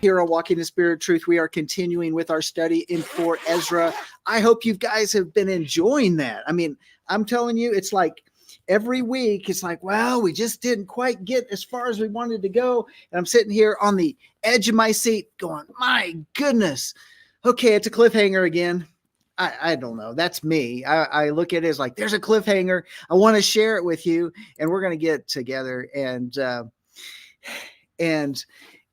here on Walking in Spirit Truth. We are continuing with our study in 4 Ezra. I hope you guys have been enjoying that. I mean, I'm telling you, it's like every week, it's like, well, we just didn't quite get as far as we wanted to go. And I'm sitting here on the edge of my seat going, my goodness. Okay, it's a cliffhanger again. I don't know. That's me. I look at it as like, there's a cliffhanger. I want to share it with you, and we're going to get together and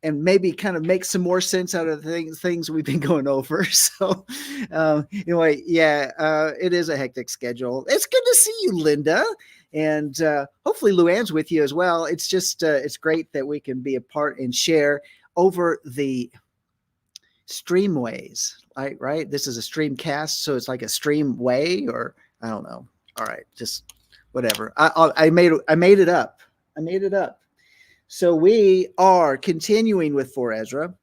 maybe kind of make some more sense out of the things we've been going over. So anyway, it is a hectic schedule. It's good to see you, Linda. And hopefully Luann's with you as well. It's just, it's great that we can be a part and share over the streamways, right? This is a streamcast, so it's like a streamway, or I don't know. All right, just whatever. I made it up. I made it up. So we are continuing with 4 Ezra,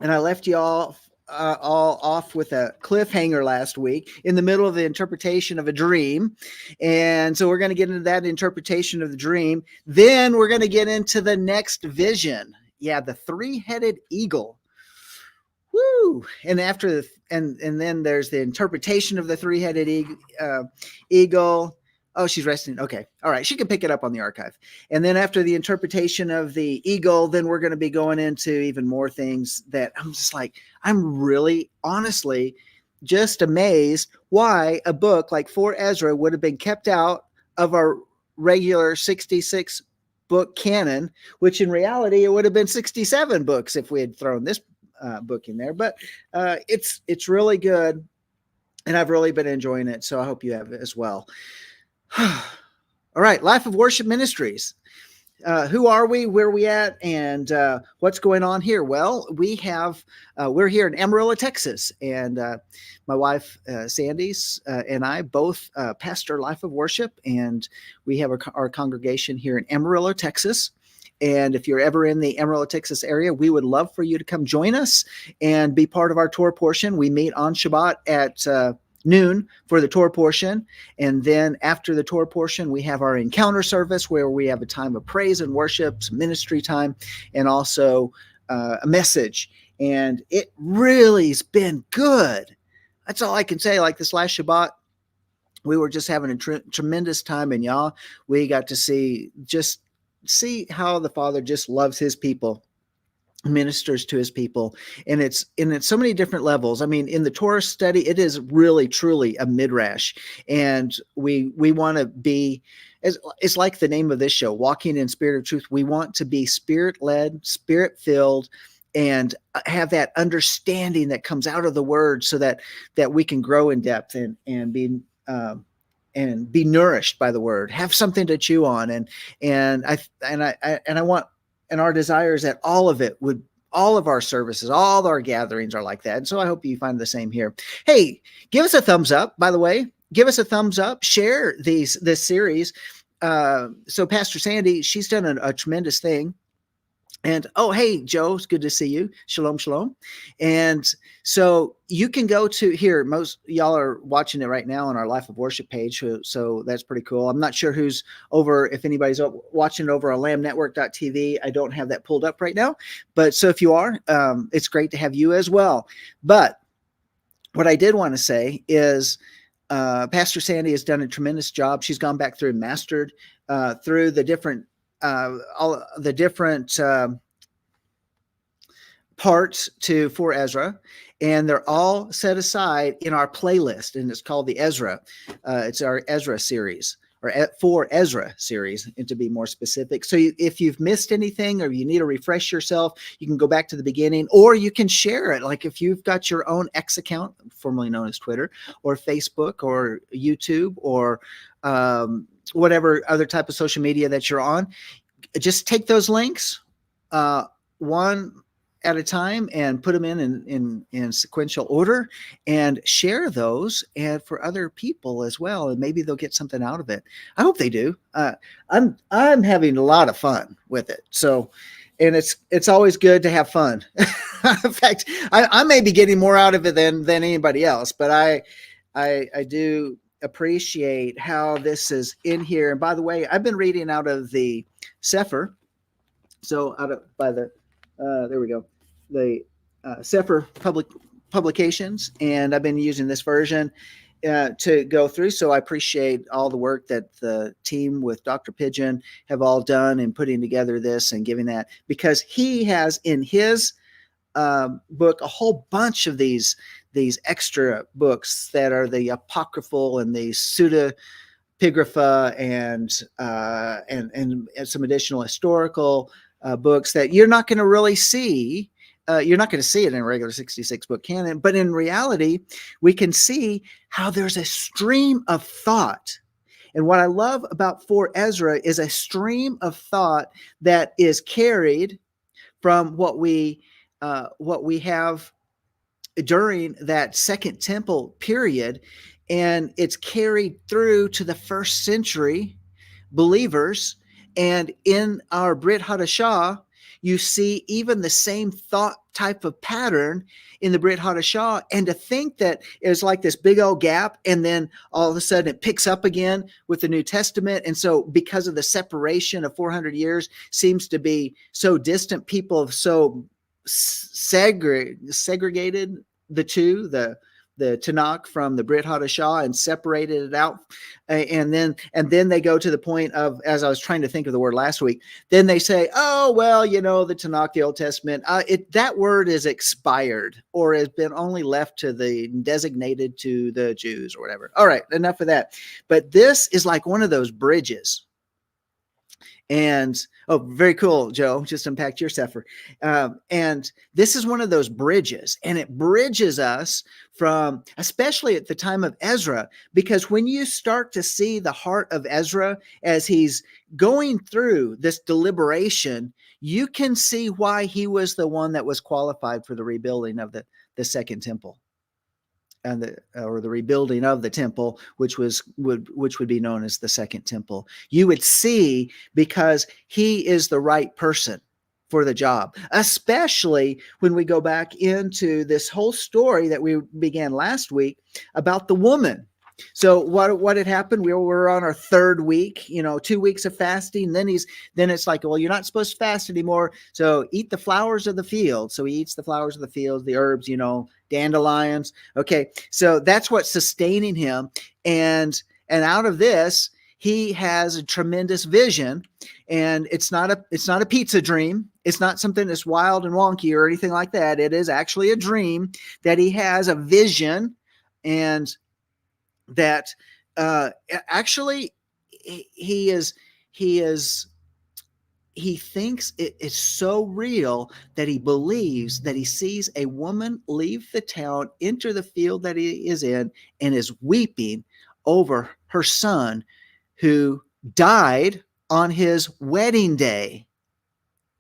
and I left you all off with a cliffhanger last week in the middle of the interpretation of a dream. And so we're going to get into that interpretation of the dream. Then we're going to get into the next vision. Yeah, the 3-headed eagle. Woo! And after and then there's the interpretation of the 3-headed eagle. Oh, she's resting. Okay. All right. She can pick it up on the archive. And then after the interpretation of the eagle, then we're going to be going into even more things that I'm just like, I'm really honestly just amazed why a book like 4 Ezra would have been kept out of our regular 66 book canon, which in reality, it would have been 67 books if we had thrown this book in there. But it's really good, and I've really been enjoying it. So I hope you have as well. All right, Life of Worship Ministries. Who are we? Where are we at? And what's going on here? Well, we're here in Amarillo, Texas, and my wife Sandi and I both pastor Life of Worship, and we have our congregation here in Amarillo, Texas. And if you're ever in the Amarillo, Texas area, we would love for you to come join us and be part of our tour portion. We meet on Shabbat at noon for the tour portion. And then after the tour portion, we have our encounter service where we have a time of praise and worship, some ministry time, and also a message. And it really has been good. That's all I can say. Like this last Shabbat, we were just having a tremendous time. And y'all, we got to see how the Father just loves his people, ministers to his people. And it's so many different levels. I mean, in the Torah study, it is really, truly a midrash. And we want to be, it's like the name of this show, Walking in Spirit of Truth. We want to be spirit-led, spirit-filled, and have that understanding that comes out of the word so that we can grow in depth and be nourished by the word, have something to chew on. And I want, and our desire is that all of our services, all our gatherings are like that. And so I hope you find the same here. Hey, give us a thumbs up, by the way, give us a thumbs up, share this series. So Pastor Sandi, she's done a tremendous thing. And, oh, hey, Joe, it's good to see you. Shalom, shalom. And so you can go to here. Most y'all are watching it right now on our Life of Worship page. So that's pretty cool. I'm not sure who's over, if anybody's watching it over on lambnetwork.tv. I don't have that pulled up right now. But so if you are, it's great to have you as well. But what I did want to say is Pastor Sandi has done a tremendous job. She's gone back through and mastered through the different all the different parts to 4 Ezra, and they're all set aside in our playlist, and it's called the Ezra. It's our Ezra series, or 4 Ezra series, and to be more specific. So if you've missed anything or you need to refresh yourself, you can go back to the beginning, or you can share it. Like if you've got your own X account, formerly known as Twitter, or Facebook, or YouTube, or whatever other type of social media that you're on, just take those links one at a time and put them in sequential order and share those, and for other people as well, and maybe they'll get something out of it. I hope they do. I'm having a lot of fun with it. So, and it's always good to have fun. In fact, I may be getting more out of it than anybody else, but I do appreciate how this is in here. And by the way, I've been reading out of the Sefer. So there we go. Sefer publications, and I've been using this version to go through. So I appreciate all the work that the team with Dr. Pigeon have all done in putting together this and giving that, because he has in his book a whole bunch of these extra books that are the apocryphal and the pseudepigrapha and some additional historical books that you're not going to really see. You're not going to see it in a regular 66 book canon, but in reality, we can see how there's a stream of thought. And what I love about 4 Ezra is a stream of thought that is carried from what we have during that Second Temple period, and it's carried through to the first century believers. And in our Brit Hadashah, you see even the same thought type of pattern in the Brit Hadashah. And to think that it's like this big old gap, and then all of a sudden it picks up again with the New Testament. And so because of the separation of 400 years seems to be so distant, people have so segregated the two, the Tanakh from the Brit Hadashah, and separated it out. And then they go to the point of, as I was trying to think of the word last week, then they say, oh, well, the Tanakh, the Old Testament, that word is expired or has been only left to the designated to the Jews or whatever. All right, enough of that. But this is like one of those bridges. And, oh, very cool, Joe, just unpacked your Sefer. And this is one of those bridges, and it bridges us from, especially at the time of Ezra, because when you start to see the heart of Ezra as he's going through this deliberation, you can see why he was the one that was qualified for the rebuilding of the Second Temple. And the rebuilding of the temple, which would be known as the Second Temple. You would see, because he is the right person for the job, especially when we go back into this whole story that we began last week about the woman. So what had happened? We were on our 3rd week, 2 weeks of fasting. Then it's like, well, you're not supposed to fast anymore. So eat the flowers of the field. So he eats the flowers of the field, the herbs, dandelions. Okay. So that's what's sustaining him. And out of this, he has a tremendous vision, and it's not a pizza dream. It's not something that's wild and wonky or anything like that. It is actually a dream that he has, a vision, and that actually he thinks it is so real that he believes that he sees a woman leave the town, enter the field that he is in, and is weeping over her son who died on his wedding day.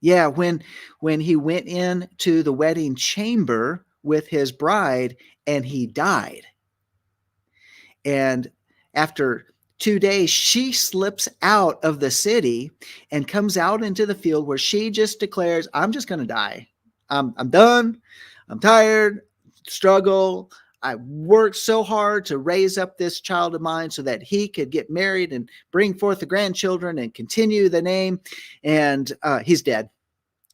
Yeah, when he went into the wedding chamber with his bride and he died. And after 2 days, she slips out of the city and comes out into the field where she just declares, I'm just going to die. I'm done. I'm tired. Struggle. I worked so hard to raise up this child of mine so that he could get married and bring forth the grandchildren and continue the name. And he's dead.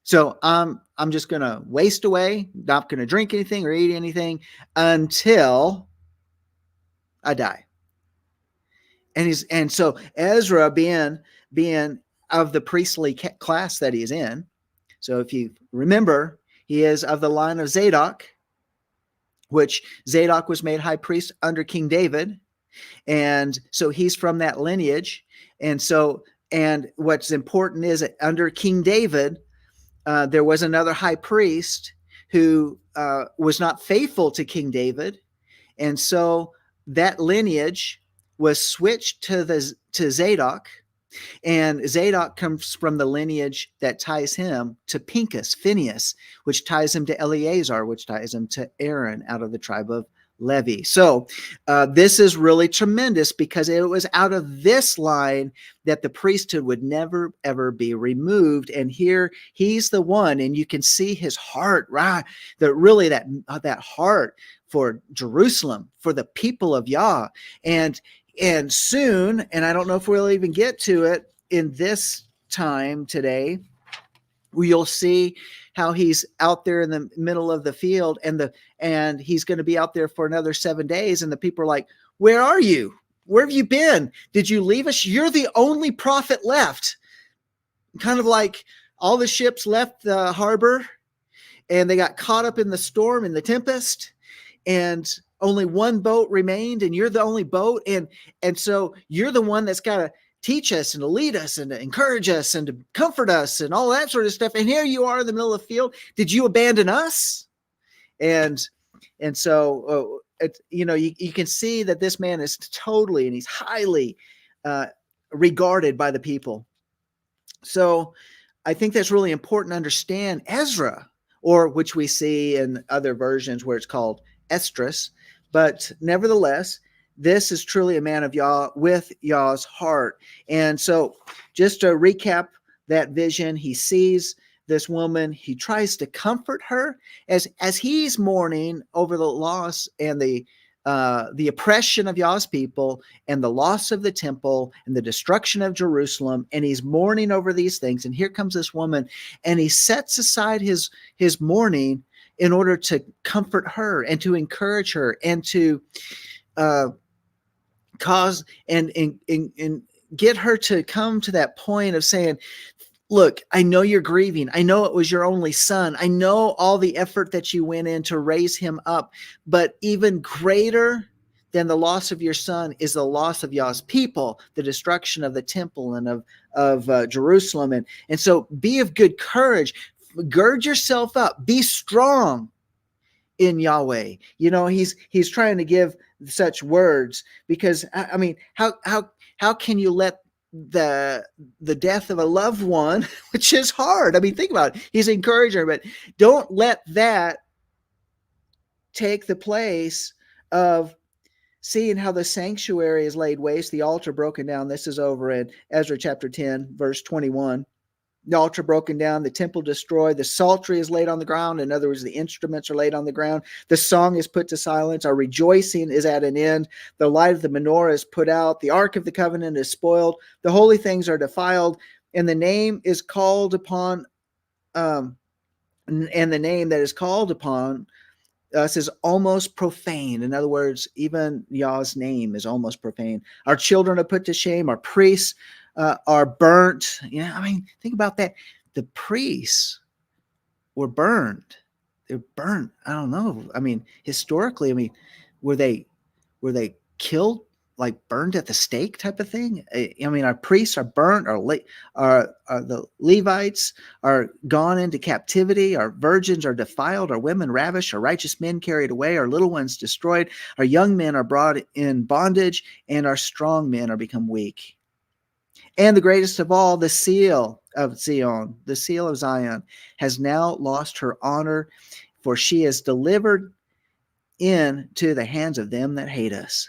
So I'm just going to waste away, not going to drink anything or eat anything until I die. And so Ezra, being of the priestly class that he's in, so if you remember, he is of the line of Zadok, which Zadok was made high priest under King David, and so he's from that lineage. And what's important is that under King David, there was another high priest who was not faithful to King David, and so that lineage was switched to Zadok, and Zadok comes from the lineage that ties him to Phinehas, which ties him to Eleazar, which ties him to Aaron out of the tribe of Levi. So this is really tremendous, because it was out of this line that the priesthood would never, ever be removed. And here he's the one, and you can see his heart, right? That heart for Jerusalem, for the people of Yah. And soon, and I don't know if we'll even get to it in this time today, You'll see how he's out there in the middle of the field, and he's going to be out there for another 7 days. And the people are like, where are you? Where have you been? Did you leave us? You're the only prophet left. Kind of like all the ships left the harbor and they got caught up in the storm and the tempest, and only one boat remained, and you're the only boat. And so you're the one that's got to teach us and to lead us and to encourage us and to comfort us and all that sort of stuff. And here you are in the middle of the field. Did you abandon us? And so you can see that this man is totally, and he's highly regarded by the people. So I think that's really important to understand. Ezra, or which we see in other versions where it's called Esdras, but nevertheless, this is truly a man of Yah, with Yah's heart. And so just to recap that vision, he sees this woman, he tries to comfort her as he's mourning over the loss and the oppression of Yah's people and the loss of the temple and the destruction of Jerusalem. And he's mourning over these things. And here comes this woman, and he sets aside his mourning in order to comfort her and to encourage her and to cause and get her to come to that point of saying, look, I know you're grieving. I know it was your only son. I know all the effort that you went in to raise him up, but even greater than the loss of your son is the loss of Yah's people, the destruction of the temple and of Jerusalem. And so be of good courage, gird yourself up, be strong in Yahweh. He's trying to give such words, because I mean, how can you let the death of a loved one, which is hard. I mean, think about it. He's encouraging her, but don't let that take the place of seeing how the sanctuary is laid waste, the altar broken down. This is over in Ezra chapter 10, verse 21. The altar broken down, the temple destroyed, the psaltery is laid on the ground. In other words, the instruments are laid on the ground. The song is put to silence. Our rejoicing is at an end. The light of the menorah is put out. The ark of the covenant is spoiled. The holy things are defiled. And the name is called upon, and the name that is called upon us is almost profane. In other words, even Yah's name is almost profane. Our children are put to shame. Our priests are burnt. I mean, think about that. The priests were burned. They're burnt. I don't know. I mean, historically, were they killed, like burned at the stake type of thing? I mean, our priests are burnt. Our the Levites are gone into captivity. Our virgins are defiled. Our women ravished. Our righteous men carried away. Our little ones destroyed. Our young men are brought in bondage, and our strong men are become weak. And the greatest of all, the seal of Zion, the seal of Zion, has now lost her honor, for she is delivered into the hands of them that hate us.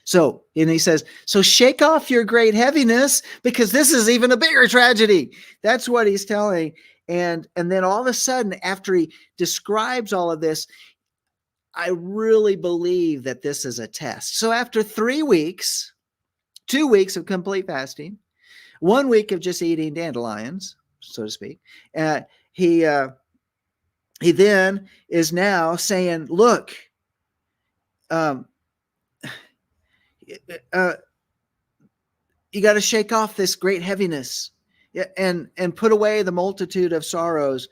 So, and he says, so shake off your great heaviness, because this is even a bigger tragedy. That's what he's telling. And then all of a sudden, after he describes all of this, I really believe that this is a test. So after 3 weeks, 2 weeks of complete fasting, 1 week of just eating dandelions, so to speak, he then is now saying, look, you got to shake off this great heaviness, and put away the multitude of sorrows.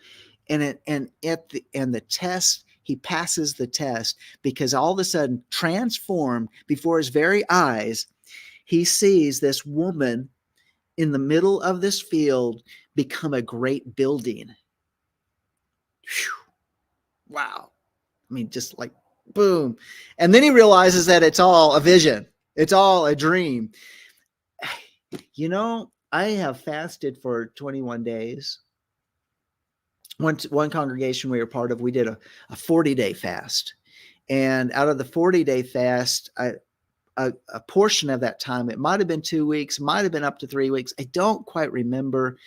And the test, he passes the test, because all of a sudden, transformed before his very eyes, he sees this woman in the middle of this field become a great building. Whew. Wow. I mean, just like boom. And then he realizes that it's all a vision. It's all a dream. I have fasted for 21 days. One congregation we were part of, we did a 40-day fast. And out of the 40-day fast, a portion of that time, it might have been 2 weeks, might have been up to 3 weeks. I don't quite remember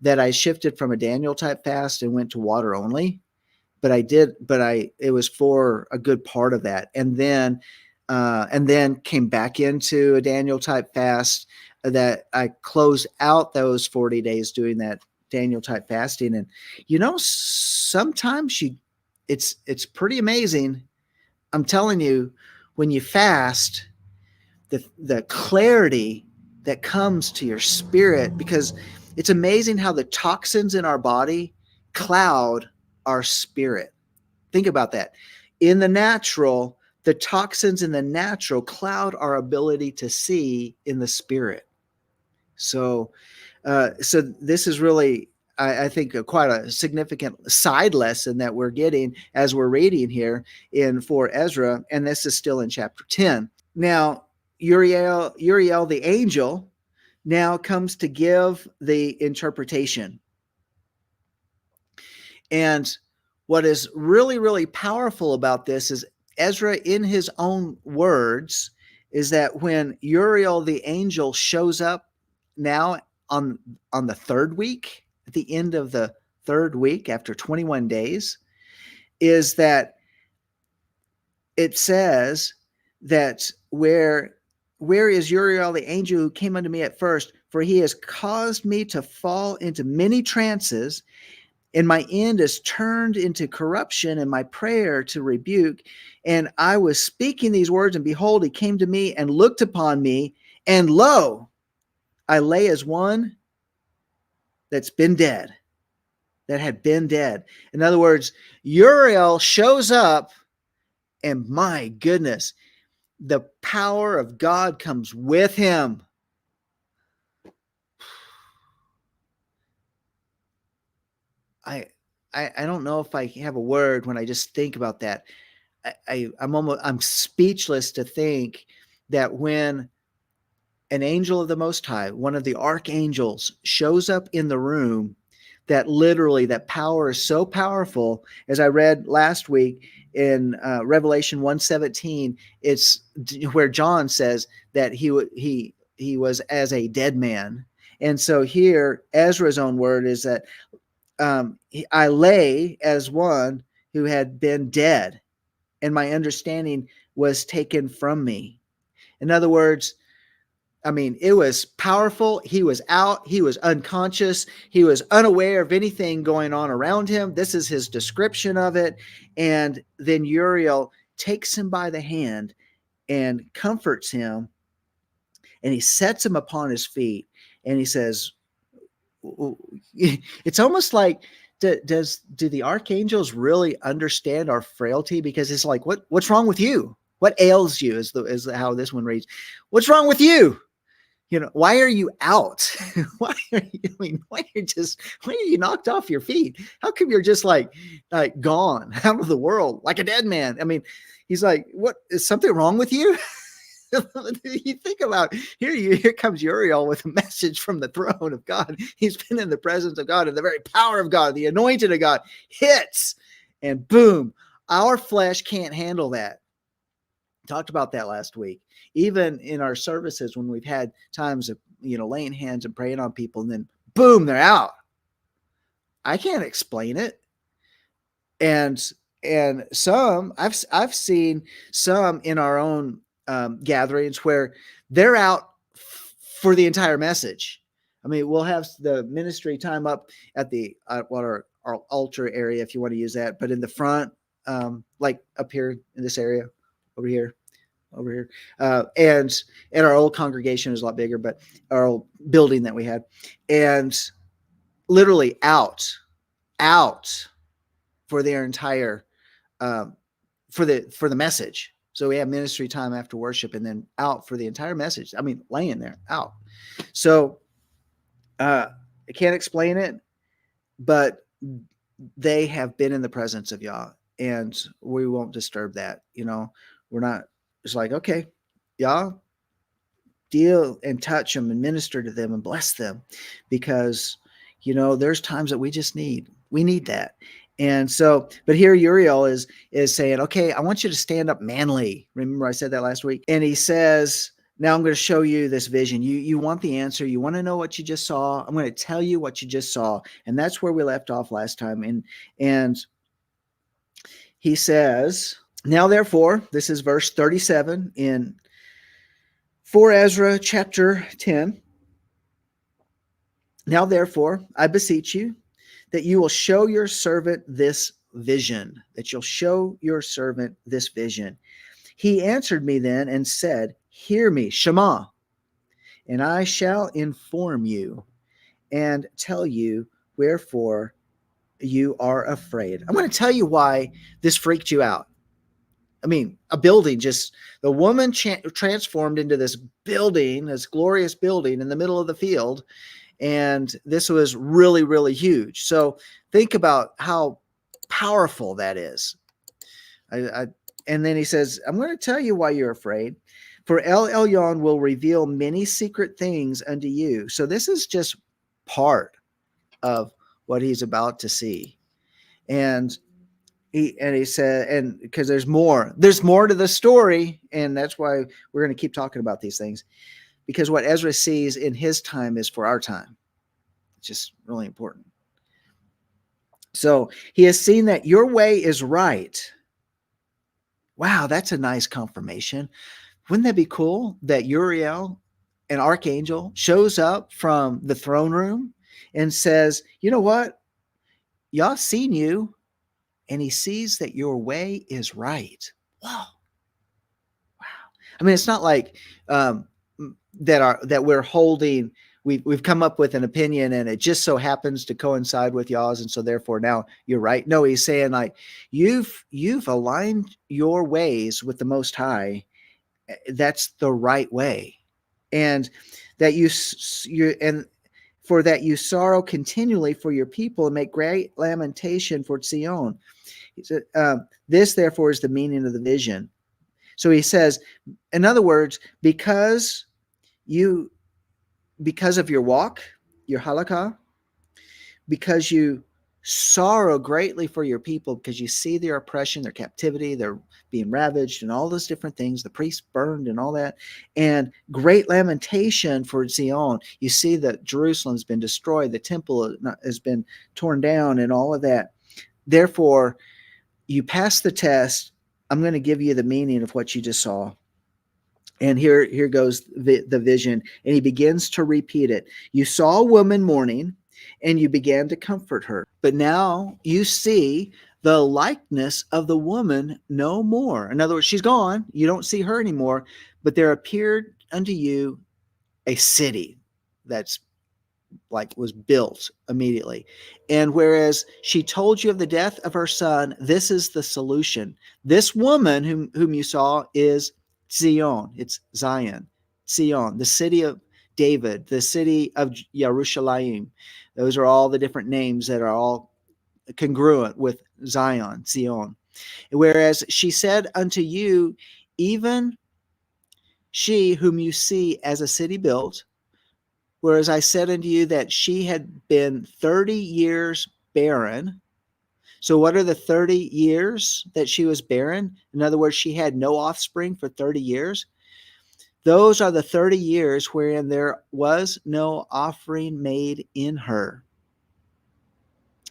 that I shifted from a Daniel type fast and went to water only, but I did, it was for a good part of that. And then came back into a Daniel type fast that I closed out those 40 days doing that Daniel type fasting. And sometimes it's pretty amazing. I'm telling you, when you fast, the clarity that comes to your spirit, because it's amazing how the toxins in our body cloud our spirit. Think about that. In the natural, the toxins in the natural cloud our ability to see in the spirit. So this is really, I think, quite a significant side lesson that we're getting as we're reading here in 4 Ezra, and this is still in chapter 10. Now, Uriel the angel now comes to give the interpretation. And what is really, really powerful about this is Ezra, in his own words, is that when Uriel the angel shows up now on the third week, at the end of the third week after 21 days, is that it says that where is Uriel the angel who came unto me at first? For he has caused me to fall into many trances, and my end is turned into corruption, and my prayer to rebuke. And I was speaking these words, and behold, he came to me and looked upon me, and lo, I lay as one that's been dead, that had been dead. In other words, Uriel shows up, and my goodness, the power of God comes with him. I don't know if I have a word when I just think about that. I'm speechless to think that when an angel of the Most High, one of the archangels, shows up in the room, that literally that power is so powerful. As I read last week in Revelation 1:17, it's where John says that he was as a dead man. And so here, Ezra's own word is that I lay as one who had been dead, and my understanding was taken from me. In other words, I mean, it was powerful. He was out. He was unconscious. He was unaware of anything going on around him. This is his description of it. And then Uriel takes him by the hand and comforts him, and he sets him upon his feet, and he says, it's almost like, do the archangels really understand our frailty? Because it's like, what's wrong with you? What ails you is how this one reads. What's wrong with you? Why are you out? Why are you knocked off your feet? How come you're just like gone out of the world like a dead man? I mean, he's like, what, is something wrong with you? You think about here comes Uriel with a message from the throne of God. He's been in the presence of God, and the very power of God, the anointed of God hits, and boom, our flesh can't handle that. Talked about that last week. Even in our services, when we've had times of laying hands and praying on people, and then boom, they're out. I can't explain it. And some I've seen some in our own gatherings where they're out for the entire message. I mean, we'll have the ministry time up at the our altar area, if you want to use that, but in the front, like up here in this area, over here, and our old congregation is a lot bigger, but our old building that we had, and literally out for their entire for the message. So we have ministry time after worship, and then out for the entire message. I mean, laying there out. So I can't explain it, but they have been in the presence of Yah, and we won't disturb that. We're not. It's like, okay, Yah, deal and touch them and minister to them and bless them, because there's times that we need that. And so, but here Uriel is saying, okay, I want you to stand up manly. Remember I said that last week? And he says, now I'm going to show you this vision. You want the answer. You want to know what you just saw. I'm going to tell you what you just saw. And that's where we left off last time. And he says, now therefore, this is verse 37 in 4 Ezra chapter 10. Now, therefore, I beseech you that you will show your servant this vision, that you'll show your servant this vision. He answered me then and said, hear me, Shema, and I shall inform you and tell you wherefore you are afraid. I'm going to tell you why this freaked you out. I mean, a building just, the woman transformed into this building, this glorious building in the middle of the field. And this was really, really huge. So think about how powerful that is. And then he says, I'm going to tell you why you're afraid. For El Elyon will reveal many secret things unto you. So this is just part of what he's about to see. And he said, and because there's more to the story, and that's why we're going to keep talking about these things, because what Ezra sees in his time is for our time. It's just really important. So he has seen that your way is right. Wow, that's a nice confirmation. Wouldn't that be cool that Uriel, an archangel, shows up from the throne room and says, you know what? Y'all seen you, and he sees that your way is right. Wow. I mean, it's not like that we're holding. We've come up with an opinion, and it just so happens to coincide with y'all's, and so therefore now you're right. No, he's saying like you've aligned your ways with the Most High. That's the right way, and that you and for that you sorrow continually for your people and make great lamentation for Zion. He said, this therefore is the meaning of the vision. So he says, in other words, because of your walk, your halakha, because you sorrow greatly for your people, because you see their oppression, their captivity, they're being ravaged and all those different things, the priests burned and all that, and great lamentation for Zion. You see that Jerusalem's been destroyed, the temple has been torn down and all of that. Therefore, you pass the test. I'm going to give you the meaning of what you just saw. And here goes the vision. And he begins to repeat it. You saw a woman mourning, and you began to comfort her. But now you see the likeness of the woman no more. In other words, she's gone. You don't see her anymore. But there appeared unto you a city that's like was built immediately. And whereas she told you of the death of her son, this is the solution. This woman whom you saw is Zion. It's Zion, Zion, the city of David, the city of Yerushalayim. Those are all the different names that are all congruent with Zion, Zion. Whereas she said unto you, even she whom you see as a city built, whereas I said unto you that she had been 30 years barren. So what are the 30 years that she was barren? In other words, she had no offspring for 30 years. Those are the 30 years wherein there was no offering made in her.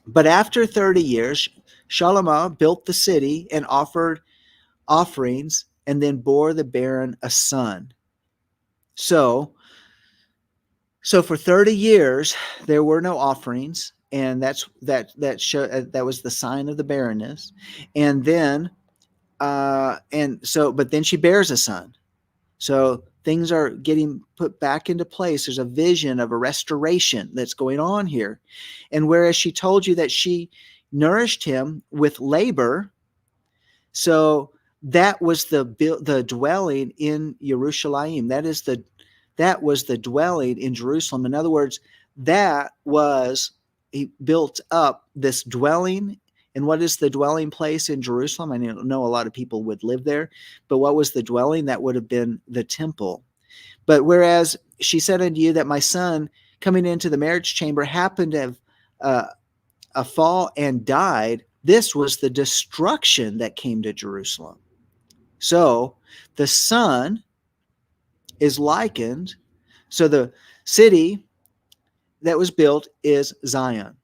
But after 30 years, Shalom built the city and offered offerings, and then bore the barren a son. So for 30 years there were no offerings, and that was the sign of the barrenness. And then but then she bears a son. So things are getting put back into place. There's a vision of a restoration that's going on here. And whereas she told you that she nourished him with labor, so that was the dwelling in Yerushalayim. That was the dwelling in Jerusalem. In other words, he built up this dwelling. And what is the dwelling place in Jerusalem? I know a lot of people would live there, but what was the dwelling? That would have been the temple. But whereas she said unto you that my son coming into the marriage chamber happened to have a fall and died, this was the destruction that came to Jerusalem. So the son is likened. So the city that was built is Zion,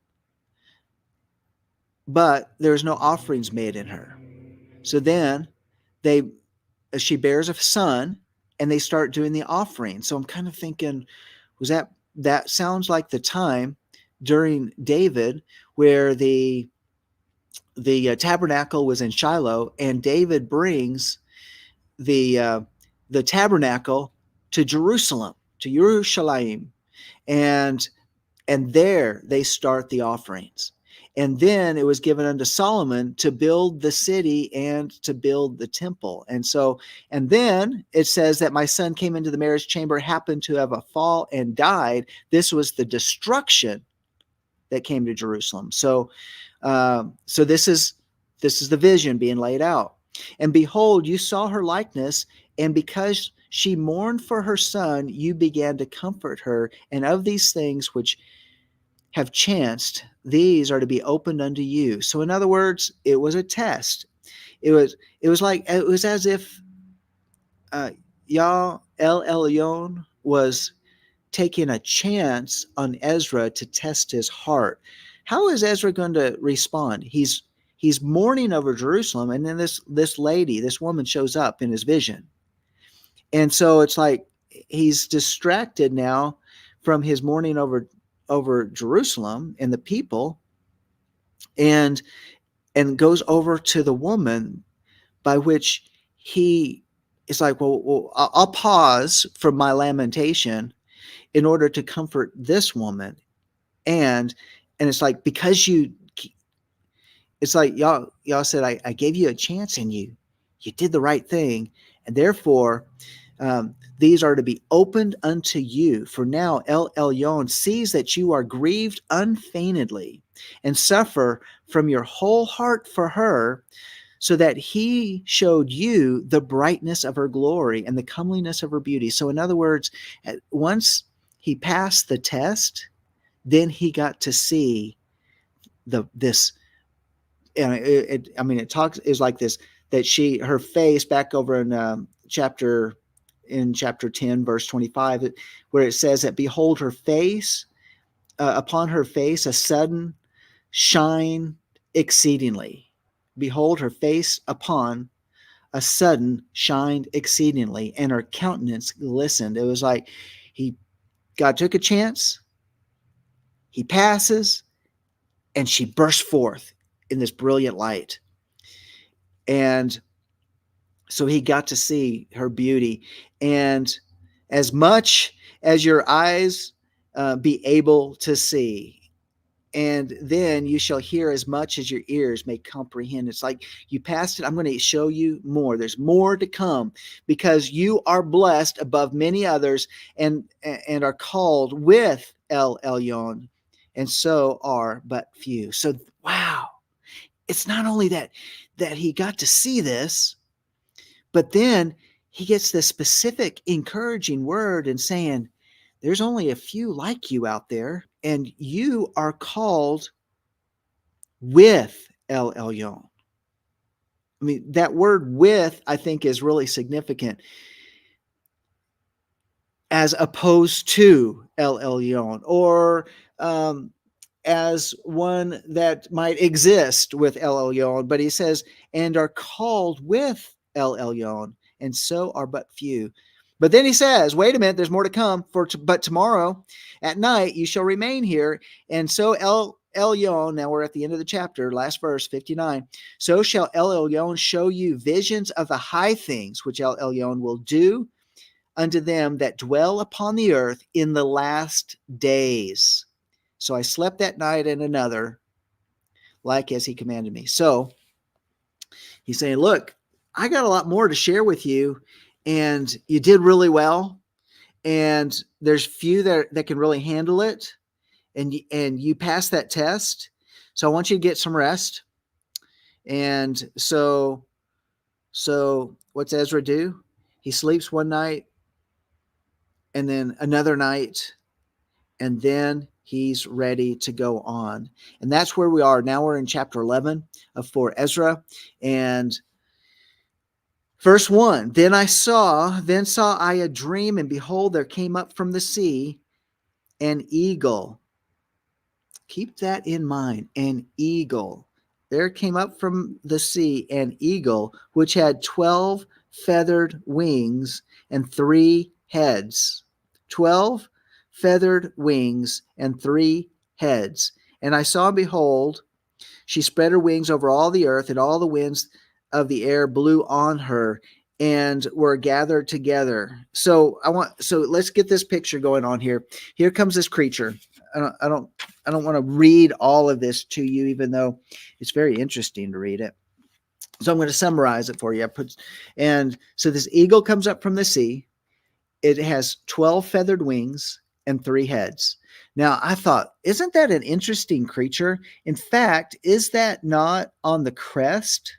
but there's no offerings made in her. So then she bears a son, and they start doing the offering. So I'm kind of thinking, was that that sounds like the time during David where the tabernacle was in Shiloh, and David brings the tabernacle to Jerusalem, to Yerushalayim, and there they start the offerings. And then it was given unto Solomon to build the city and to build the temple. And then it says that my son came into the marriage chamber, happened to have a fall and died. This was the destruction that came to Jerusalem. So this is the vision being laid out. And behold, you saw her likeness, and because she mourned for her son, you began to comfort her. And of these things which have chanced, these are to be opened unto you. So in other words, it was a test. It was as if Yah El Elyon was taking a chance on Ezra to test his heart. How is Ezra going to respond? He's mourning over Jerusalem, and then this lady, this woman, shows up in his vision. And so it's like he's distracted now from his mourning over Jerusalem and the people, and goes over to the woman, by which he is like, well, I'll pause from my lamentation in order to comfort this woman. And it's like, because it's like y'all said, I gave you a chance, and you did the right thing, and therefore these are to be opened unto you. For now El Elyon sees that you are grieved unfeignedly, and suffer from your whole heart for her, so that he showed you the brightness of her glory and the comeliness of her beauty. So in other words, once he passed the test, then he got to see this. It talks is like this, that her face, back over in chapter 10 verse 25, where it says that behold, her face, upon her face a sudden shine exceedingly. Behold, her face upon a sudden shined exceedingly, and her countenance glistened. It was like God took a chance, he passes, and she bursts forth in this brilliant light. And so he got to see her beauty. And as much as your eyes be able to see, and then you shall hear as much as your ears may comprehend. It's like you passed it. I'm going to show you more. There's more to come, because you are blessed above many others, and are called with El Elyon, and so are but few. So wow, it's not only that he got to see this, but then he gets this specific encouraging word and saying, there's only a few like you out there, and you are called with El Elyon. I mean, that word with, I think, is really significant, as opposed to El Elyon, or as one that might exist with El Elyon. But he says, and are called with El Elyon, and so are but few. But then he says, wait a minute, there's more to come. But tomorrow at night you shall remain here. And so El Elyon, now we're at the end of the chapter, last verse, 59. So shall El Elyon show you visions of the high things which El Elyon will do unto them that dwell upon the earth in the last days. So I slept that night and another, like as he commanded me. So he's saying, look, I got a lot more to share with you, and you did really well. And there's few that can really handle it. And you passed that test. So I want you to get some rest. And so what's Ezra do? He sleeps one night, and then another night, and then he's ready to go on. And that's where we are. Now we're in chapter 11 for Ezra. And verse 1, then saw I a dream, and behold, there came up from the sea an eagle. Keep that in mind, an eagle. There came up from the sea an eagle, which had 12 feathered wings and 3 heads. 12 feathered wings and 3 heads. And I saw, and behold, she spread her wings over all the earth, and all the winds of the air blew on her and were gathered together. So let's get this picture going on here. Here comes this creature. I don't want to read all of this to you, even though it's very interesting to read it. So I'm going to summarize it for you. So this eagle comes up from the sea. It has 12 feathered wings and 3 heads. Now, I thought, isn't that an interesting creature? In fact, is that not on the crest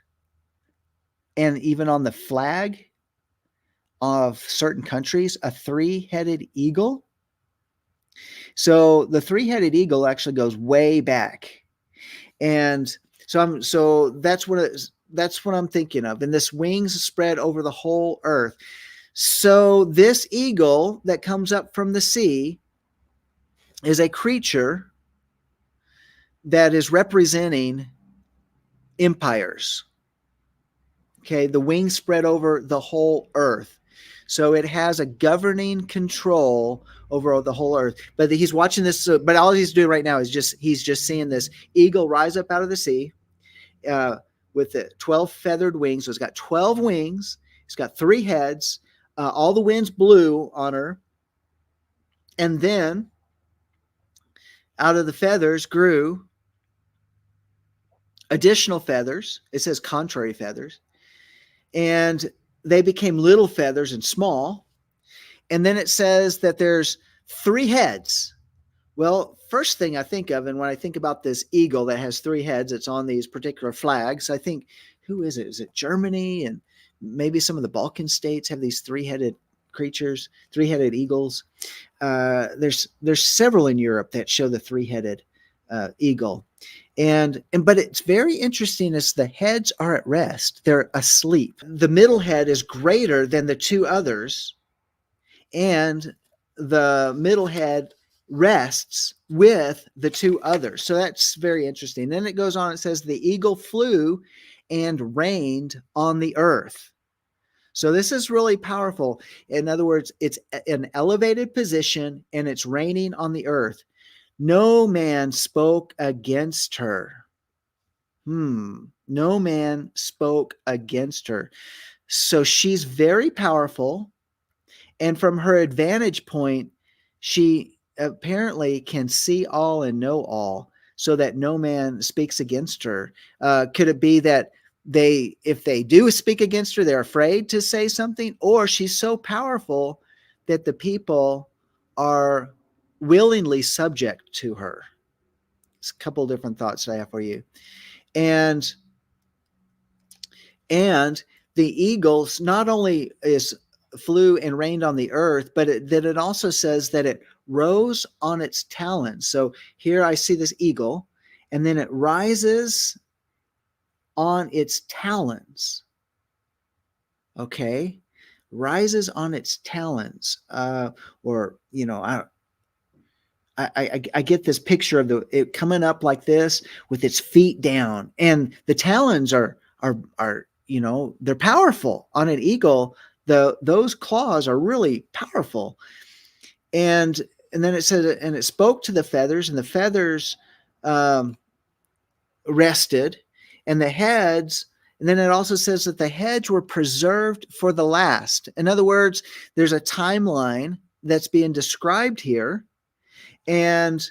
and even on the flag of certain countries, a 3-headed eagle? So the 3-headed eagle actually goes way back. And so that's what I'm thinking of. And this wings spread over the whole earth. So this eagle that comes up from the sea is a creature that is representing empires. Okay, the wings spread over the whole earth. So it has a governing control over the whole earth. But he's watching this, but all he's doing right now is he's just seeing this eagle rise up out of the sea with the 12 feathered wings. So it's got 12 wings. It's got 3 heads. All the winds blew on her. And then out of the feathers grew additional feathers. It says contrary feathers. And they became little feathers and small. And then it says that there's 3 heads. Well, first thing I think of, and when I think about this eagle that has 3 heads, it's on these particular flags, I think, who is it? Is it Germany? And maybe some of the Balkan states have these 3-headed creatures, 3-headed eagles. There's several in Europe that show the 3-headed eagle. But it's very interesting as the heads are at rest. They're asleep. The middle head is greater than the 2 others, and the middle head rests with the 2 others. So that's very interesting. Then it goes on, it says the eagle flew and reigned on the earth. So this is really powerful. In other words, it's an elevated position and it's reigning on the earth. No man spoke against her. No man spoke against her. So she's very powerful. And from her advantage point, she apparently can see all and know all, so that no man speaks against her. Could it be that if they do speak against her, they're afraid to say something, or she's so powerful that the people are willingly subject to her? It's a couple of different thoughts that I have for you. And the eagles not only flew and reigned on the earth, but it also says that it rose on its talons. So here I see this eagle, and then it rises on its talons. Okay, rises on its talons, I get this picture of it coming up like this with its feet down, and the talons are they're powerful on an eagle. Those claws are really powerful. And then it said, and it spoke to the feathers, and the feathers rested, and the heads. And then it also says that the heads were preserved for the last. In other words, there's a timeline that's being described here, and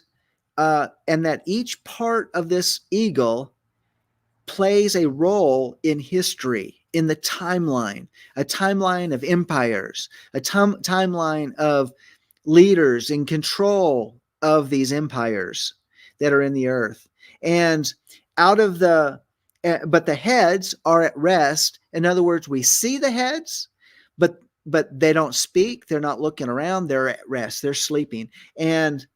that each part of this eagle plays a role in history, in the timeline, a timeline of empires, a timeline of leaders in control of these empires that are in the earth. And but the heads are at rest. In other words, we see the heads, but they don't speak. They're not looking around. They're at rest. They're sleeping. And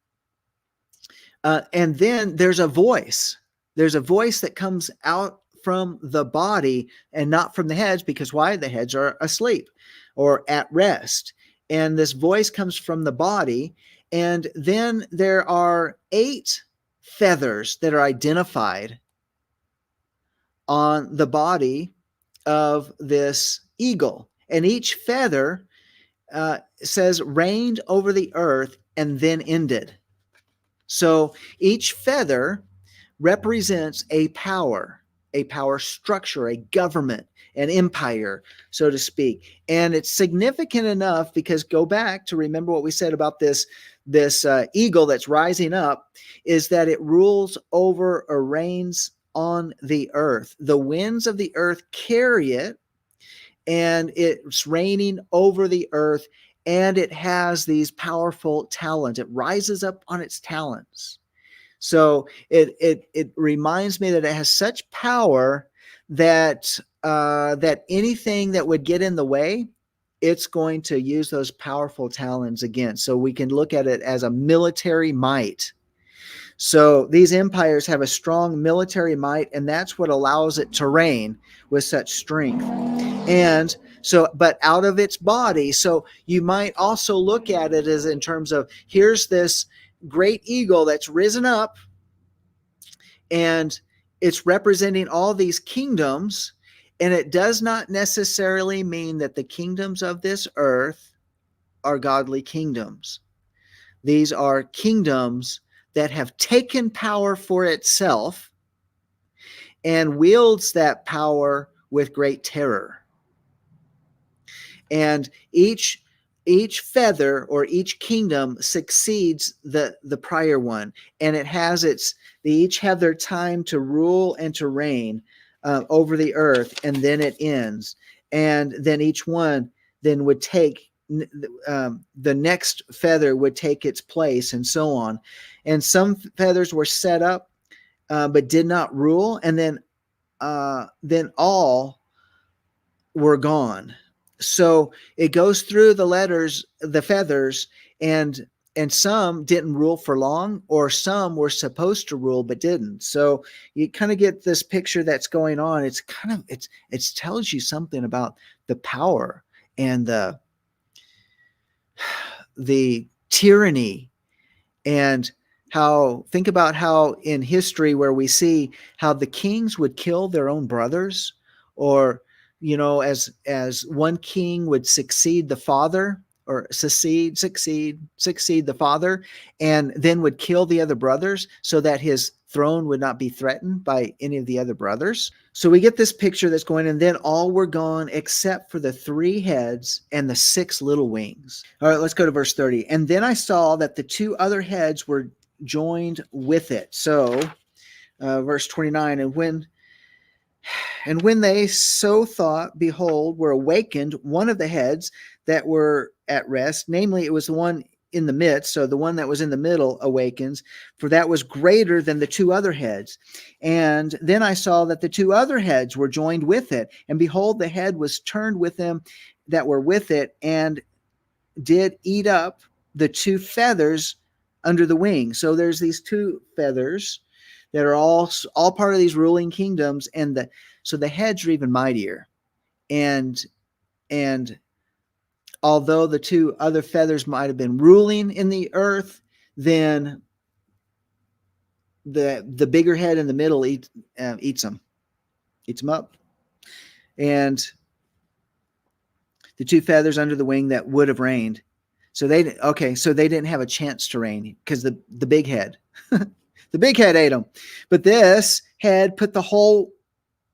then there's a voice. There's a voice that comes out from the body and not from the heads, because why? The heads are asleep or at rest. And this voice comes from the body. And then there are 8 feathers that are identified on the body of this eagle. And each feather says reigned over the earth and then ended. So each feather represents a power structure, a government, an empire, so to speak. And it's significant enough because go back to remember what we said about this eagle that's rising up, is that it rules over or reigns on the earth. The winds of the earth carry it, and it's reigning over the earth, and it has these powerful talents. It rises up on its talents. So it reminds me that it has such power that that anything that would get in the way, it's going to use those powerful talons against. So we can look at it as a military might. So these empires have a strong military might, and that's what allows it to reign with such strength. And so, but out of its body. So you might also look at it as in terms of, here's this great eagle that's risen up, and it's representing all these kingdoms. And it does not necessarily mean that the kingdoms of this earth are godly kingdoms. These are kingdoms that have taken power for itself and wields that power with great terror. And each feather or each kingdom succeeds the prior one, and it has they each have their time to rule and to reign over the earth, and then it ends. And then each one then would take the next feather would take its place, and so on. And some feathers were set up but did not rule, and then all were gone. So it goes through the feathers, and some didn't rule for long, or some were supposed to rule but didn't. So you kind of get this picture that's going on. It's it tells you something about the power and the tyranny, and think about how in history where we see how the kings would kill their own brothers, or as one king would succeed the father, or succeed the father, and then would kill the other brothers so that his throne would not be threatened by any of the other brothers. So we get this picture that's going, and then all were gone except for the 3 heads and the 6 little wings. All right, let's go to verse 30. And then I saw that the 2 other heads were joined with it. So verse 29, and when they so thought, behold, were awakened, one of the heads that were at rest, namely it was the one in the midst, so the one that was in the middle awakens, for that was greater than the 2 other heads. And then I saw that the 2 other heads were joined with it, and behold, the head was turned with them that were with it, and did eat up the 2 feathers under the wing. So there's these 2 feathers that are all part of these ruling kingdoms, and so the heads are even mightier. And although the 2 other feathers might have been ruling in the earth, then the bigger head in the middle eats them up. And the 2 feathers under the wing that would have reigned. So they didn't have a chance to reign because the big head, the big head ate them. But this head put the whole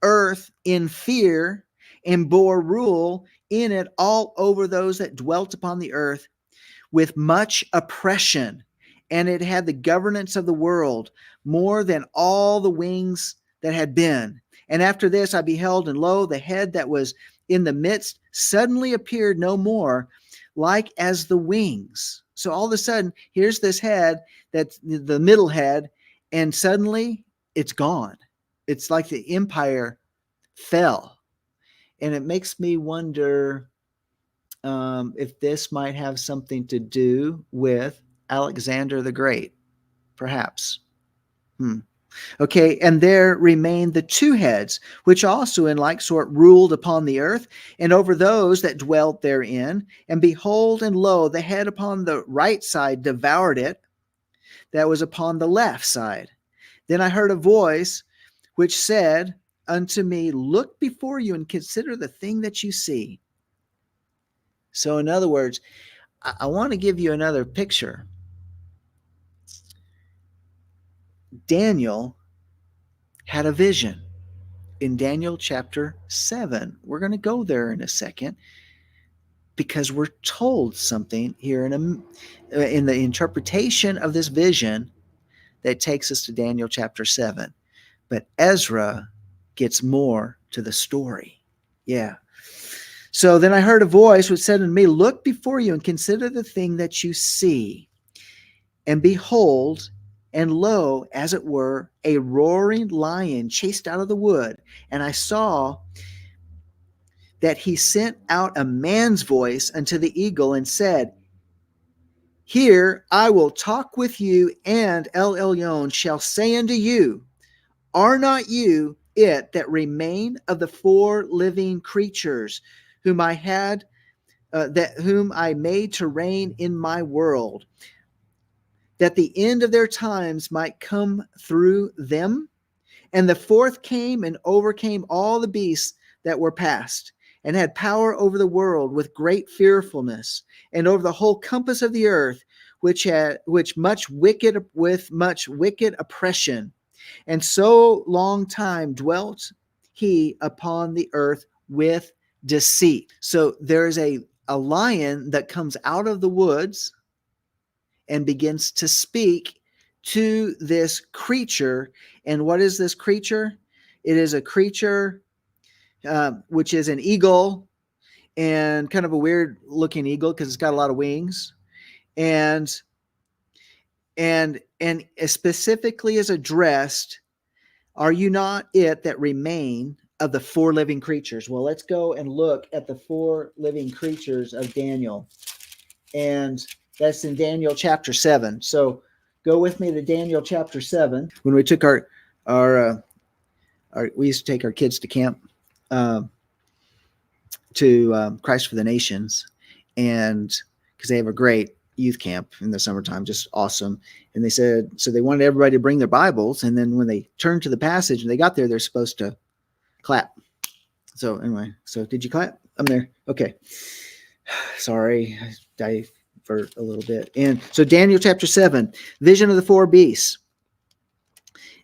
earth in fear and bore rule in it all over those that dwelt upon the earth with much oppression. And it had the governance of the world more than all the wings that had been. And after this I beheld, and lo, the head that was in the midst suddenly appeared no more, like as the wings. So all of a sudden, here's this head, that's the middle head, and suddenly it's gone. It's like the empire fell. And it makes me wonder if this might have something to do with Alexander the Great, perhaps. Okay, and there remained the 2 heads, which also in like sort ruled upon the earth, and over those that dwelt therein. And behold, and lo, the head upon the right side devoured it, that was upon the left side. Then I heard a voice which said unto me, look before you and consider the thing that you see. So in other words, I want to give you another picture. Daniel had a vision in Daniel chapter 7. We're going to go there in a second because we're told something here in the interpretation of this vision that takes us to Daniel chapter 7. But Ezra gets more to the story. Yeah. So then I heard a voice which said unto me, look before you and consider the thing that you see. And behold, and lo, as it were, a roaring lion chased out of the wood. And I saw that he sent out a man's voice unto the eagle and said, here I will talk with you, and El Elyon shall say unto you, are not you it that remain of the four living creatures whom I had whom I made to reign in my world, that the end of their times might come through them? And the fourth came and overcame all the beasts that were past, and had power over the world with great fearfulness, and over the whole compass of the earth, which much wicked oppression. And so long time dwelt he upon the earth with deceit. So there's a lion that comes out of the woods and begins to speak to this creature. And what is this creature? It is a creature which is an eagle, and kind of a weird looking eagle because it's got a lot of wings, and specifically is addressed, are you not it that remain of the four living creatures? Well, let's go and look at the four living creatures of Daniel. And that's in Daniel chapter 7. So go with me to Daniel chapter 7. When we took our we used to take our kids to camp, to Christ for the Nations, and because they have a great youth camp in the summertime, just awesome. And they said, so they wanted everybody to bring their Bibles, and then when they turned to the passage and they got there, they're supposed to clap. So anyway, so did you clap? I'm there. Okay. Sorry, I divert a little bit. And so Daniel chapter 7, vision of the four beasts.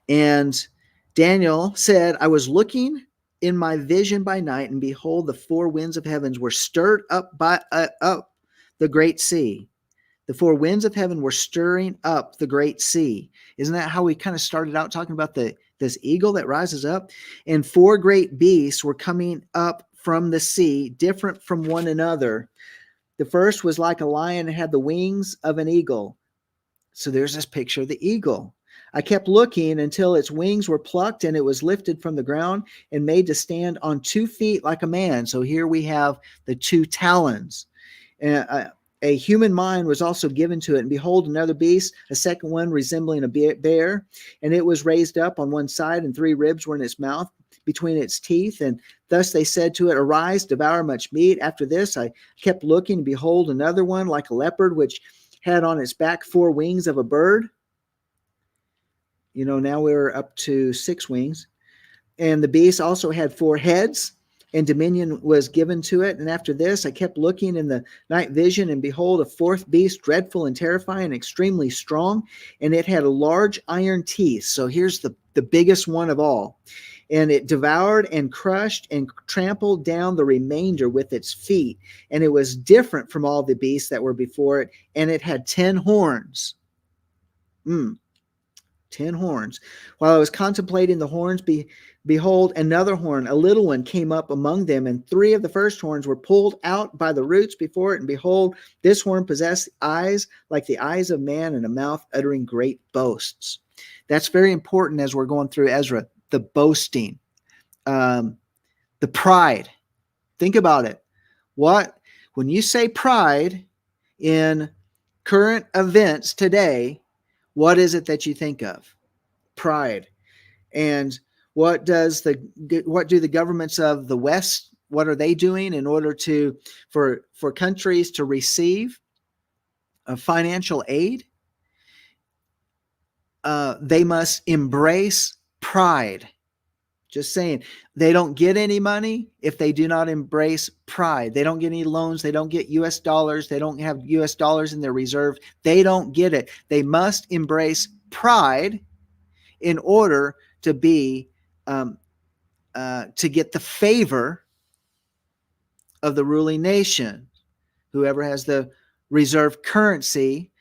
And Daniel said, I was looking in my vision by night, and behold, the four winds of heavens were stirred up by up the great sea. The four winds of heaven were stirring up the great sea. Isn't that how we kind of started out talking about this eagle that rises up? And four great beasts were coming up from the sea, different from one another. The first was like a lion and had the wings of an eagle. So there's this picture of the eagle. I kept looking until its wings were plucked, and it was lifted from the ground and made to stand on 2 feet like a man. So here we have the two talons. A human mind was also given to it. And behold, another beast, a second one resembling a bear. And it was raised up on one side, and 3 ribs were in its mouth between its teeth. And thus they said to it, arise, devour much meat. After this, I kept looking, and behold, another one like a leopard, which had on its back 4 wings of a bird. Now we're up to 6 wings. And the beast also had 4 heads, and dominion was given to it. And after this, I kept looking in the night vision, and behold, a 4th beast, dreadful and terrifying, extremely strong, and it had a large iron teeth. So here's the biggest one of all. And it devoured and crushed and trampled down the remainder with its feet. And it was different from all the beasts that were before it, and it had 10 horns. 10 horns. While I was contemplating the horns, behold, another horn, a little one, came up among them, and 3 of the first horns were pulled out by the roots before it. And behold, this horn possessed eyes like the eyes of man, and a mouth uttering great boasts. That's very important as we're going through Ezra. The boasting, the pride. Think about it. When you say pride in current events today, what is it that you think of? Pride. And what do the governments of the West, what are they doing in order for countries to receive financial aid? They must embrace pride. Just saying, they don't get any money if they do not embrace pride. They don't get any loans. They don't get US dollars. They don't have US dollars in their reserve. They don't get it. They must embrace pride in order to be, to get the favor of the ruling nation. Whoever has the reserve currency,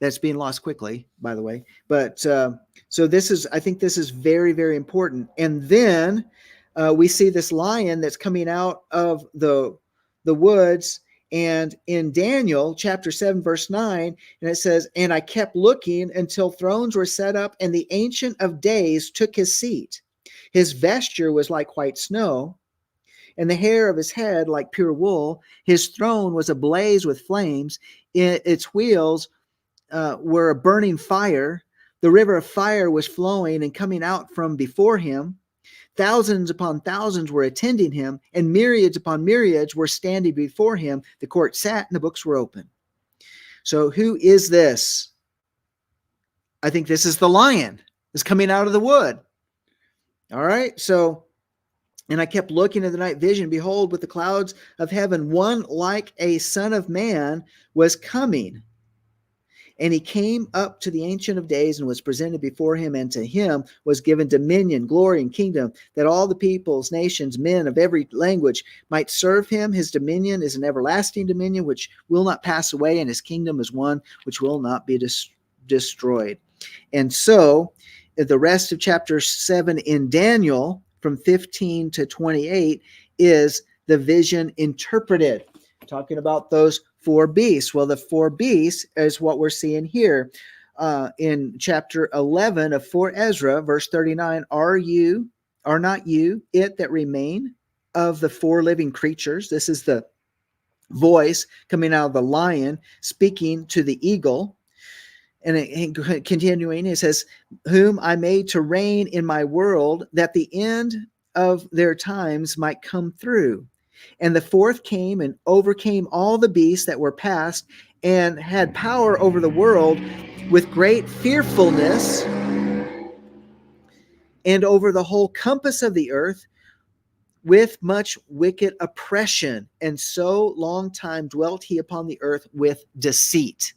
that's being lost quickly, by the way. But so this is, I think this is very, very important. And then we see this lion that's coming out of the woods. And in Daniel chapter 7, verse 9, and it says, and I kept looking until thrones were set up, and the Ancient of Days took his seat. His vesture was like white snow, and the hair of his head like pure wool. His throne was ablaze with flames. Its wheels were a burning fire. The river of fire was flowing and coming out from before him. Thousands upon thousands were attending him, and myriads upon myriads were standing before him. The court sat, and the books were open. So who is this? I think this is the lion that's coming out of the wood. All right, so, and I kept looking at the night vision. Behold, with the clouds of heaven, one like a son of man was coming. And he came up to the Ancient of Days and was presented before him, and to him was given dominion, glory, and kingdom, that all the peoples, nations, men of every language might serve him. His dominion is an everlasting dominion which will not pass away, and his kingdom is one which will not be destroyed. And so the rest of chapter 7 in Daniel, from 15 to 28, is the vision interpreted, talking about those four beasts. Well, the four beasts is what we're seeing here in chapter 11 of 4 Ezra, verse 39. Are not you it that remain of the four living creatures? This is the voice coming out of the lion speaking to the eagle. And continuing, it says, whom I made to reign in my world, that the end of their times might come through. And the fourth came and overcame all the beasts that were past, and had power over the world with great fearfulness, and over the whole compass of the earth with much wicked oppression. And so long time dwelt he upon the earth with deceit.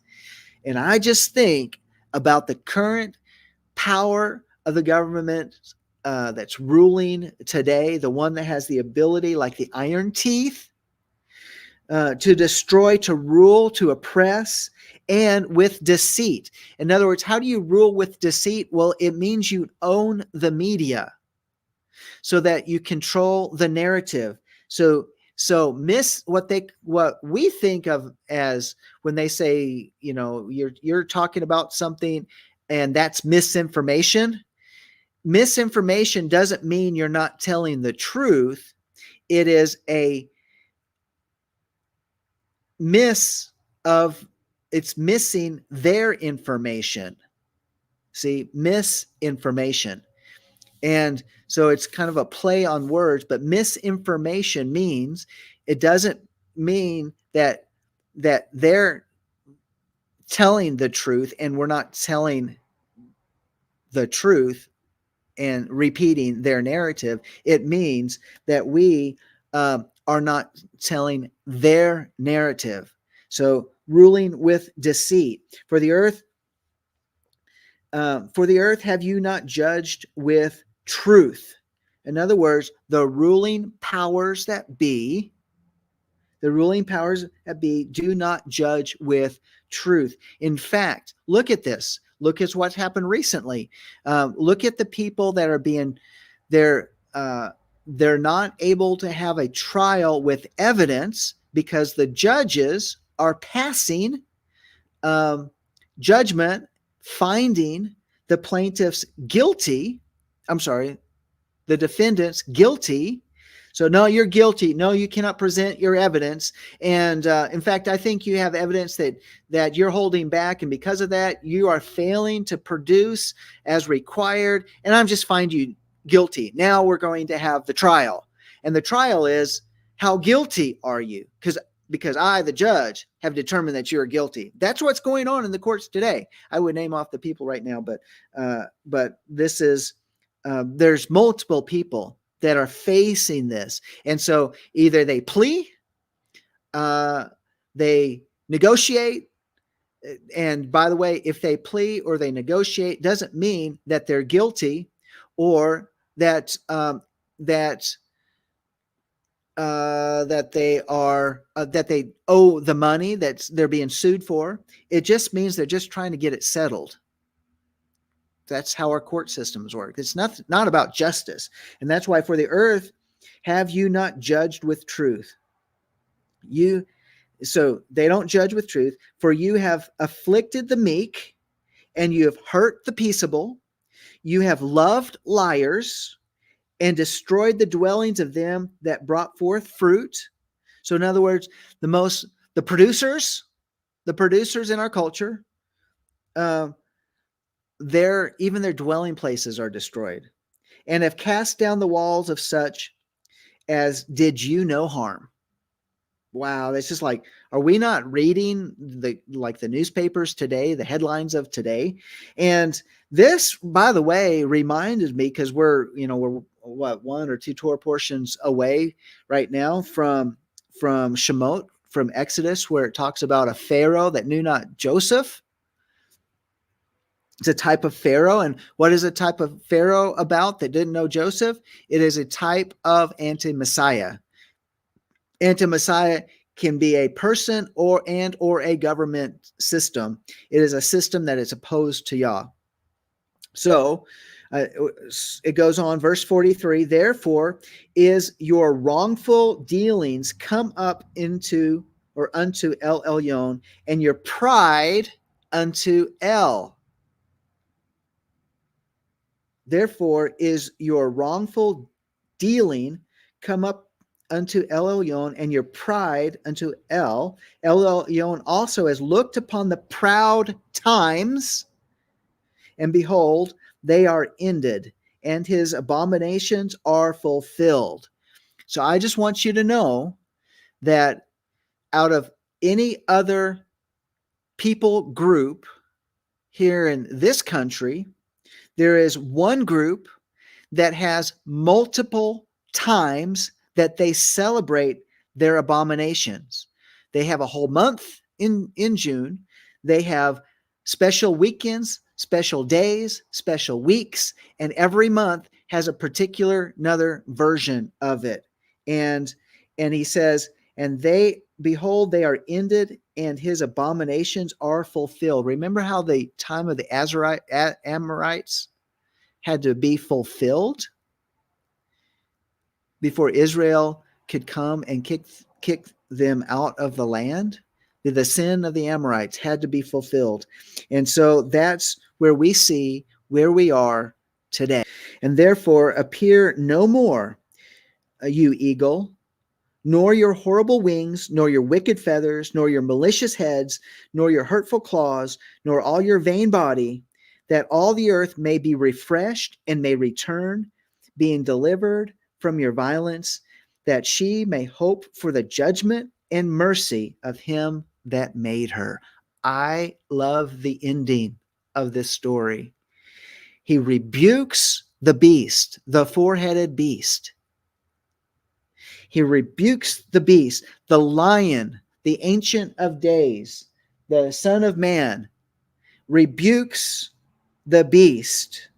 And I just think about the current power of the government that's ruling today, the one that has the ability, like the iron teeth, to destroy, to rule, to oppress, and with deceit. In other words, how do you rule with deceit? Well, it means you own the media so that you control the narrative. So what we think of as when they say, you're talking about something and that's misinformation. Misinformation doesn't mean you're not telling the truth. It is a it's missing their information. See, misinformation. And so it's kind of a play on words, but misinformation means, it doesn't mean that they're telling the truth and we're not telling the truth and repeating their narrative. It means that we are not telling their narrative. So ruling with deceit. For the earth have you not judged with truth? In other words, the ruling powers that be do not judge with truth. In fact, look at this. Look at what's happened recently. Look at the people that are they're not able to have a trial with evidence because the judges are passing judgment, finding the plaintiffs guilty. The defendants guilty. So, no, you're guilty. No, you cannot present your evidence. And in fact, I think you have evidence that you're holding back. And because of that, you are failing to produce as required. And I'm just find you guilty. Now we're going to have the trial. And the trial is, how guilty are you? Because I, the judge, have determined that you're guilty. That's what's going on in the courts today. I would name off the people right now, but this is, there's multiple people that are facing this. And so either they plea, they negotiate. And by the way, if they plea or they negotiate, doesn't mean that they're guilty or that that they owe the money that they're being sued for. It just means they're just trying to get it settled. That's how our court systems work. It's not about justice. And that's why for the earth, have you not judged with truth? So they don't judge with truth. For you have afflicted the meek, and you have hurt the peaceable. You have loved liars, and destroyed the dwellings of them that brought forth fruit. So in other words, the producers in our culture, even their dwelling places are destroyed, and have cast down the walls of such as did you no harm. Wow, it's just like, are we not reading the newspapers today, the headlines of today? And this, by the way, reminded me, because we're what, 1 or 2 Torah portions away right now from Shemot, from Exodus, where it talks about a Pharaoh that knew not Joseph. It's a type of Pharaoh. And what is a type of Pharaoh about that didn't know Joseph? It is a type of anti-Messiah. Anti-Messiah can be a person or a government system. It is a system that is opposed to Yah. So it goes on, verse 43, therefore is your wrongful dealings come up unto El Elyon, and your pride unto El. Therefore is your wrongful dealing come up unto El Elyon, and your pride unto El. El Elyon also has looked upon the proud times, and behold, they are ended, and his abominations are fulfilled. So I just want you to know that out of any other people group here in this country, there is one group that has multiple times that they celebrate their abominations. They have a whole month in June. They have special weekends, special days, special weeks, and every month has a particular another version of it. And he says, and they, behold, they are ended, and his abominations are fulfilled. Remember how the time of the Amorites had to be fulfilled before Israel could come and kick them out of the land? The sin of the Amorites had to be fulfilled. And so that's where we see where we are today. And therefore appear no more, you eagle, nor your horrible wings, nor your wicked feathers, nor your malicious heads, nor your hurtful claws, nor all your vain body, that all the earth may be refreshed and may return, being delivered from your violence, that she may hope for the judgment and mercy of him that made her. I love the ending of this story. He rebukes the beast, the four-headed beast. He rebukes the beast, the lion, the Ancient of Days, the Son of Man, rebukes the beast,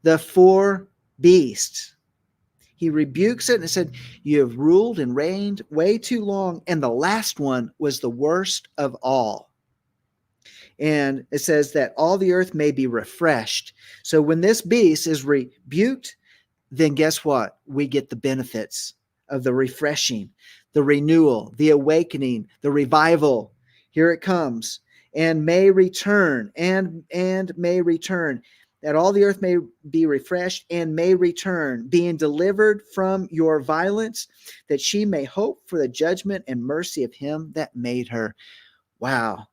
the four beasts. He rebukes it and said, you have ruled and reigned way too long, and the last one was the worst of all. And it says that all the earth may be refreshed. So when this beast is rebuked, then guess what? We get the benefits of the refreshing, the renewal, the awakening, the revival. Here it comes. And may return, and may return, that all the earth may be refreshed and may return, being delivered from your violence, that she may hope for the judgment and mercy of him that made her. Wow.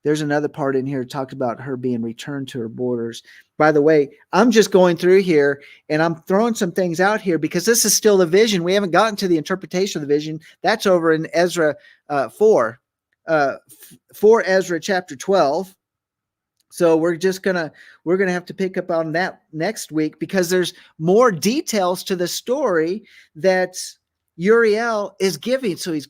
There's another part in here that talks about her being returned to her borders. By the way, I'm just going through here and I'm throwing some things out here because this is still the vision. We haven't gotten to the interpretation of the vision. That's over in Ezra 4 Ezra chapter 12. So we're gonna have to pick up on that next week, because there's more details to the story that Uriel is giving. So he's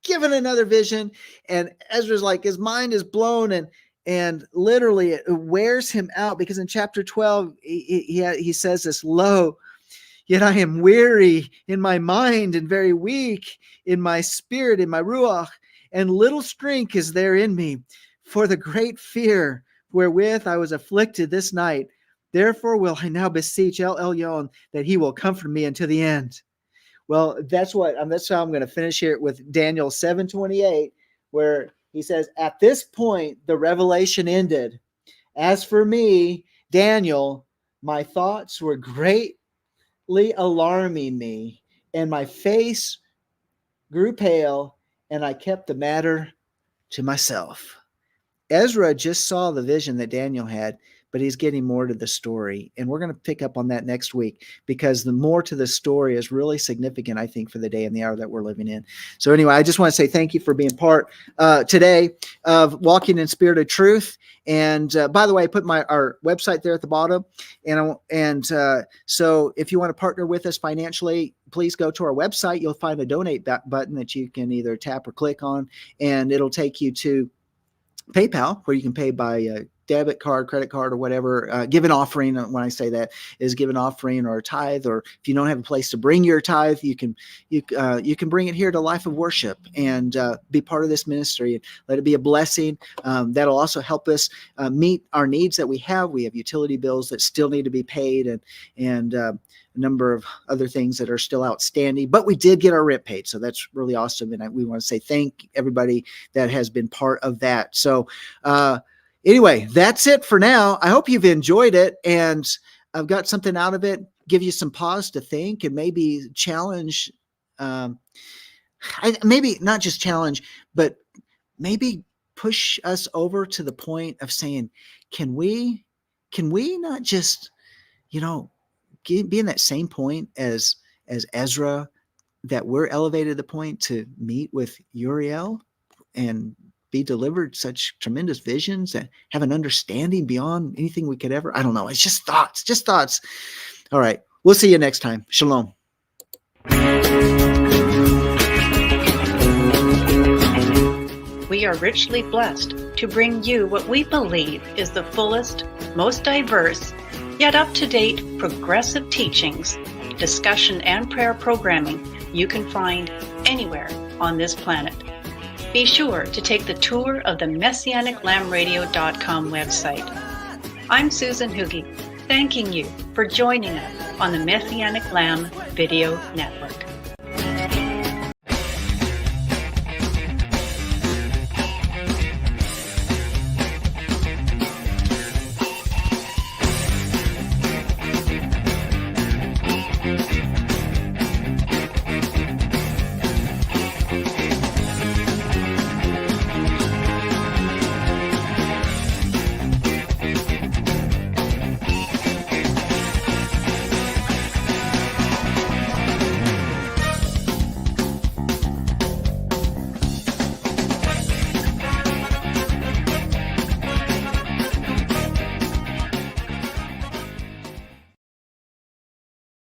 given another vision, and Ezra's like, his mind is blown, and literally it wears him out, because in chapter 12 he says this, "Lo, yet I am weary in my mind and very weak in my spirit, in my ruach, and little strength is there in me, for the great fear wherewith I was afflicted this night. Therefore will I now beseech El Elyon that he will comfort me unto the end." Well, that's how I'm going to finish here with Daniel 7:28, where he says, "At this point, the revelation ended. As for me, Daniel, my thoughts were greatly alarming me, and my face grew pale, and I kept the matter to myself." Ezra just saw the vision that Daniel had, but he's getting more to the story. And we're going to pick up on that next week, because the more to the story is really significant, I think, for the day and the hour that we're living in. So anyway, I just want to say thank you for being part today of Walking in Spirit of Truth. And by the way, I put our website there at the bottom. So if you want to partner with us financially, please go to our website. You'll find a donate button that you can either tap or click on, and it'll take you to PayPal, where you can pay by debit card, credit card, or whatever. Give an offering. When I say that, is give an offering or a tithe. Or if you don't have a place to bring your tithe, you can bring it here to Life of Worship and be part of this ministry, and let it be a blessing. That'll also help us meet our needs that we have. We have utility bills that still need to be paid, and a number of other things that are still outstanding, but we did get our rent paid. So that's really awesome. And we want to say thank everybody that has been part of that. So anyway, that's it for now. I hope you've enjoyed it, and I've got something out of it, give you some pause to think, and maybe challenge, maybe not just challenge, but maybe push us over to the point of saying, can we not just, be in that same point as Ezra, that we're elevated to the point to meet with Uriel and be delivered such tremendous visions and have an understanding beyond anything we could ever. I don't know. It's just thoughts. All right. We'll see you next time. Shalom. We are richly blessed to bring you what we believe is the fullest, most diverse, yet up-to-date progressive teachings, discussion, and prayer programming you can find anywhere on this planet. Be sure to take the tour of the MessianicLambRadio.com website. I'm Susan Hoogie, thanking you for joining us on the Messianic Lamb Video Network.